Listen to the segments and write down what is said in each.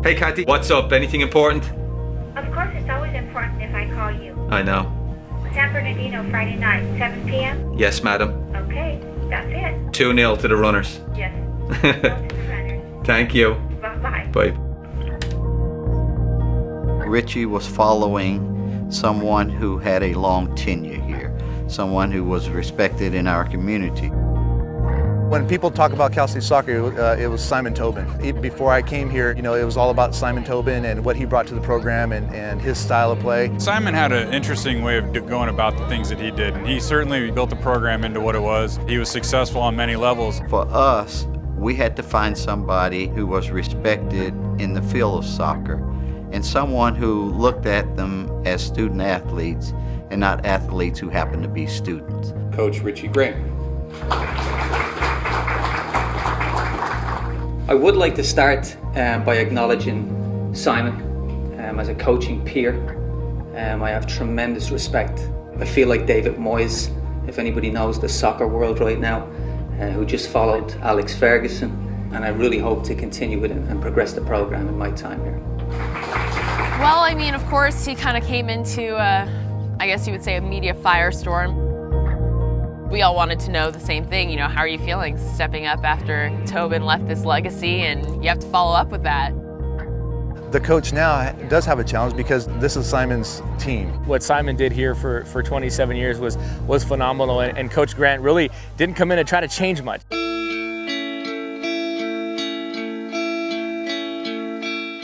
Hey Kathy, what's up? Anything important? Of course, it's always important if I call you. I know. San Bernardino, Friday night, 7 p.m.? Yes, madam. Okay, that's it. 2-0 to the Runners. Yes. 2-0 to the Runners. Thank you. Bye-bye. Bye. Richie was following someone who had a long tenure here, someone who was respected in our community. When people talk about Cal State soccer, it was Simon Tobin. Even before I came here, it was all about Simon Tobin and what he brought to the program and his style of play. Simon had an interesting way of going about the things that he did, and he certainly built the program into what it was. He was successful on many levels. For us, we had to find somebody who was respected in the field of soccer and someone who looked at them as student athletes and not athletes who happened to be students. Coach Richie Grant. I would like to start by acknowledging Simon as a coaching peer. I have tremendous respect. I feel like David Moyes, if anybody knows the soccer world right now, who just followed Alex Ferguson, and I really hope to continue with it and progress the program in my time here. Well, I mean, of course, he kind of came into, I guess you would say, a media firestorm. We all wanted to know the same thing, how are you feeling stepping up after Tobin left this legacy, and you have to follow up with that. The coach now does have a challenge because this is Simon's team. What Simon did here for 27 years was phenomenal, and Coach Grant really didn't come in and try to change much.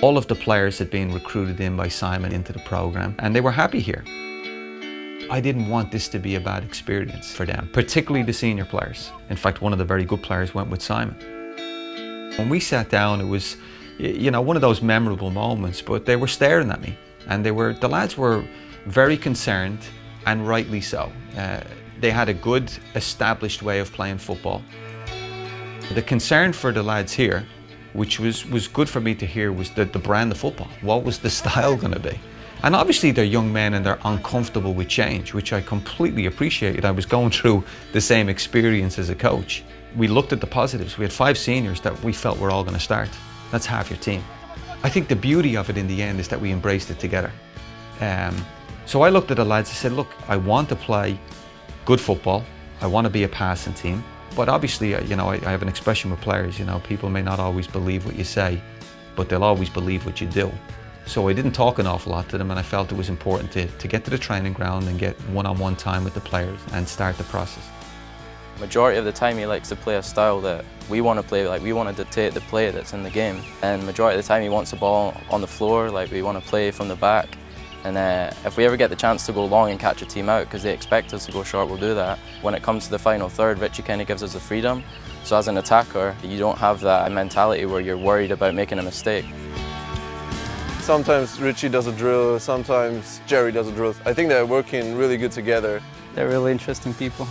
All of the players had been recruited in by Simon into the program, and they were happy here. I didn't want this to be a bad experience for them, particularly the senior players. In fact, one of the very good players went with Simon. When we sat down, it was, one of those memorable moments, but they were staring at me, and the lads were very concerned, and rightly so. They had a good, established way of playing football. The concern for the lads here, which was good for me to hear, was the brand of football. What was the style going to be? And obviously they're young men and they're uncomfortable with change, which I completely appreciated. I was going through the same experience as a coach. We looked at the positives. We had 5 seniors that we felt were all going to start. That's half your team. I think the beauty of it in the end is that we embraced it together. So I looked at the lads and said, look, I want to play good football. I want to be a passing team. But obviously, I have an expression with players, people may not always believe what you say, but they'll always believe what you do. So I didn't talk an awful lot to them, and I felt it was important to get to the training ground and get one-on-one time with the players and start the process. Majority of the time he likes to play a style that we want to play, like we want to dictate the play that's in the game. And majority of the time he wants the ball on the floor, like we want to play from the back. And if we ever get the chance to go long and catch a team out, because they expect us to go short, we'll do that. When it comes to the final third, Richie kind of gives us the freedom. So as an attacker, you don't have that mentality where you're worried about making a mistake. Sometimes Richie does a drill, sometimes Jerry does a drill. I think they're working really good together. They're really interesting people.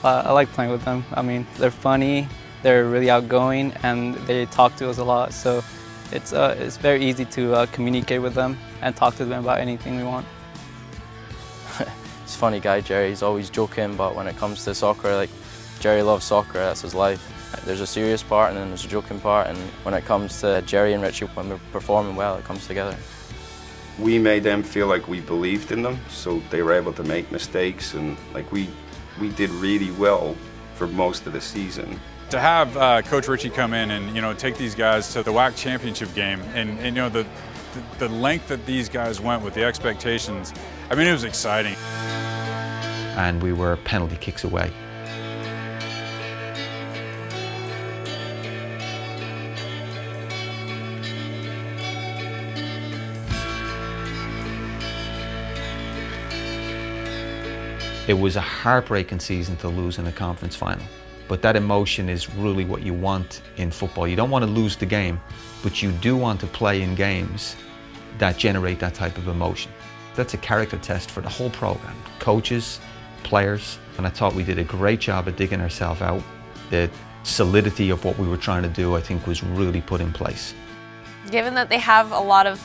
I like playing with them. I mean, they're funny, they're really outgoing, and they talk to us a lot. So it's very easy to communicate with them and talk to them about anything we want. He's a funny guy, Jerry. He's always joking, but when it comes to soccer, Jerry loves soccer, that's his life. There's a serious part and then there's a joking part, and when it comes to Jerry and Richie, when we're performing well, it comes together. We made them feel like we believed in them, so they were able to make mistakes, and we did really well for most of the season. To have Coach Richie come in and take these guys to the WAC championship game, and the length that these guys went with the expectations, I mean, it was exciting. And we were penalty kicks away. It was a heartbreaking season to lose in a conference final, but that emotion is really what you want in football. You don't want to lose the game, but you do want to play in games that generate that type of emotion. That's a character test for the whole program, coaches, players, and I thought we did a great job of digging ourselves out. The solidity of what we were trying to do, I think, was really put in place. Given that they have a lot of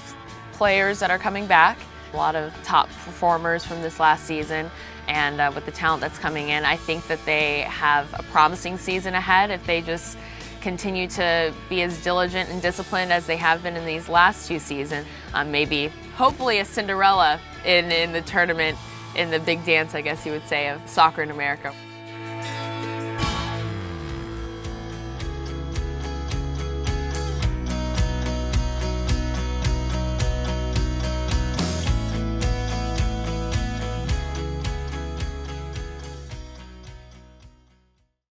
players that are coming back, A lot of top performers from this last season, and with the talent that's coming in, I think that they have a promising season ahead if they just continue to be as diligent and disciplined as they have been in these last 2 seasons. Maybe, hopefully, a Cinderella in the tournament, in the big dance, I guess you would say, of soccer in America.